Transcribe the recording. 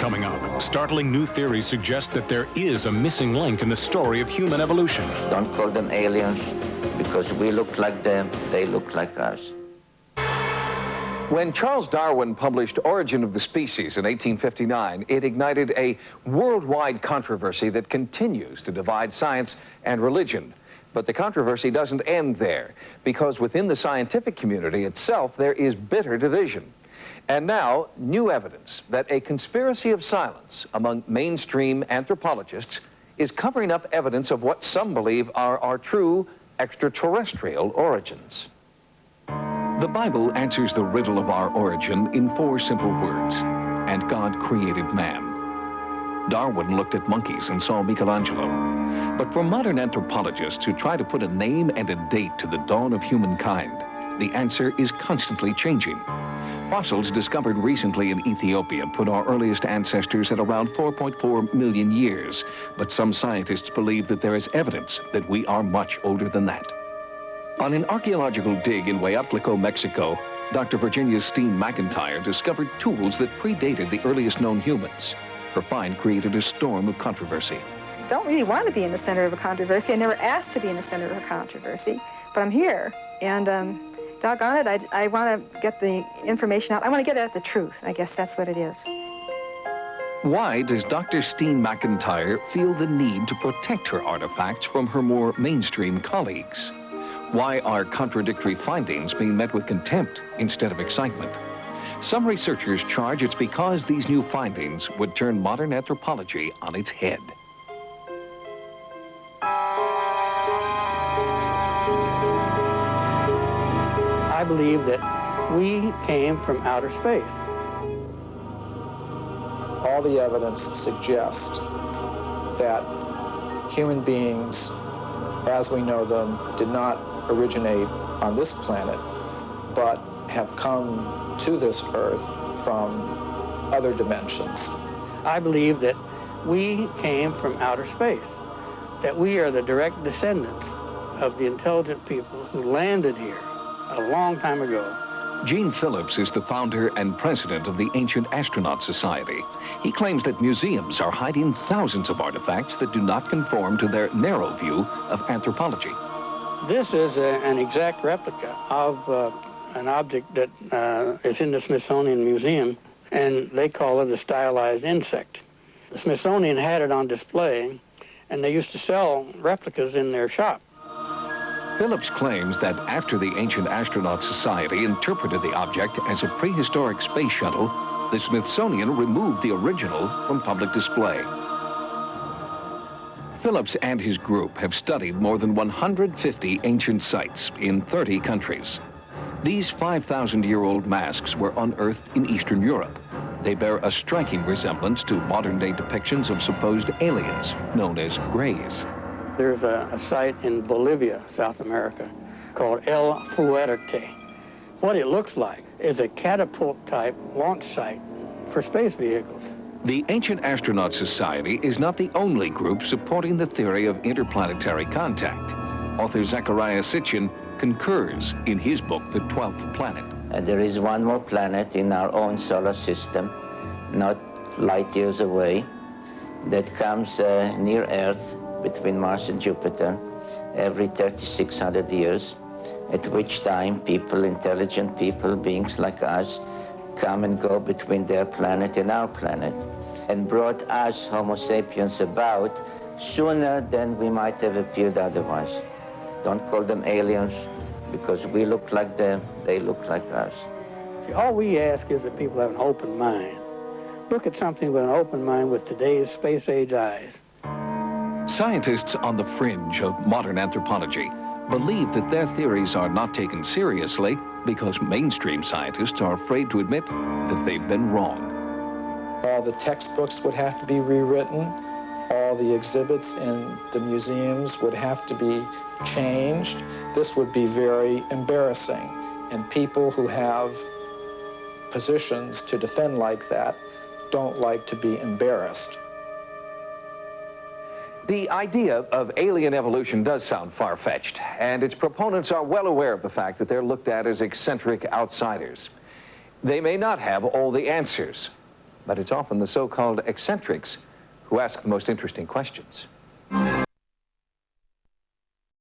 Coming up, startling new theories suggest that there is a missing link in the story of human evolution. Don't call them aliens, because we look like them, they look like us. When Charles Darwin published Origin of the Species in 1859, it ignited a worldwide controversy that continues to divide science and religion. But the controversy doesn't end there, because within the scientific community itself, there is bitter division. And now, new evidence that a conspiracy of silence among mainstream anthropologists is covering up evidence of what some believe are our true extraterrestrial origins. The Bible answers the riddle of our origin in 4 simple words: and God created man. Darwin looked at monkeys and saw Michelangelo. But for modern anthropologists who try to put a name and a date to the dawn of humankind, the answer is constantly changing. Fossils discovered recently in Ethiopia put our earliest ancestors at around 4.4 million years, but some scientists believe that there is evidence that we are much older than that. On an archaeological dig in Hueyatlico, Mexico, Dr. Virginia Steen McIntyre discovered tools that predated the earliest known humans. Her find created a storm of controversy. Don't really want to be in the center of a controversy. I never asked to be in the center of a controversy, but I'm here, and doggone it, I want to get the information out. I want to get at the truth. I guess that's what it is. Why does Dr. Steen McIntyre feel the need to protect her artifacts from her more mainstream colleagues? Why are contradictory findings being met with contempt instead of excitement? Some researchers charge it's because these new findings would turn modern anthropology on its head. I believe that we came from outer space. All the evidence suggests that human beings, as we know them, did not originate on this planet, but have come to this Earth from other dimensions. I believe that we came from outer space, that we are the direct descendants of the intelligent people who landed here a long time ago. Gene Phillips is the founder and president of the Ancient Astronaut Society. He claims that museums are hiding thousands of artifacts that do not conform to their narrow view of anthropology. This is an exact replica of an object that is in the Smithsonian Museum, and they call it a stylized insect. The Smithsonian had it on display, and they used to sell replicas in their shop. Phillips claims that after the Ancient Astronaut Society interpreted the object as a prehistoric space shuttle, the Smithsonian removed the original from public display. Phillips and his group have studied more than 150 ancient sites in 30 countries. These 5,000-year-old masks were unearthed in Eastern Europe. They bear a striking resemblance to modern-day depictions of supposed aliens, known as Greys. There's a site in Bolivia, South America, called El Fuerte. What it looks like is a catapult-type launch site for space vehicles. The Ancient Astronaut Society is not the only group supporting the theory of interplanetary contact. Author Zecharia Sitchin concurs in his book, The 12th Planet. There is one more planet in our own solar system, not light years away, that comes near Earth, between Mars and Jupiter, every 3,600 years, at which time people, intelligent people, beings like us, come and go between their planet and our planet, and brought us, Homo sapiens, about sooner than we might have appeared otherwise. Don't call them aliens, because we look like them, they look like us. See, all we ask is that people have an open mind. Look at something with an open mind with today's space-age eyes. Scientists on the fringe of modern anthropology believe that their theories are not taken seriously because mainstream scientists are afraid to admit that they've been wrong. All the textbooks would have to be rewritten. All the exhibits in the museums would have to be changed. This would be very embarrassing. And people who have positions to defend like that don't like to be embarrassed. The idea of alien evolution does sound far-fetched, and its proponents are well aware of the fact that they're looked at as eccentric outsiders. They may not have all the answers, but it's often the so-called eccentrics who ask the most interesting questions.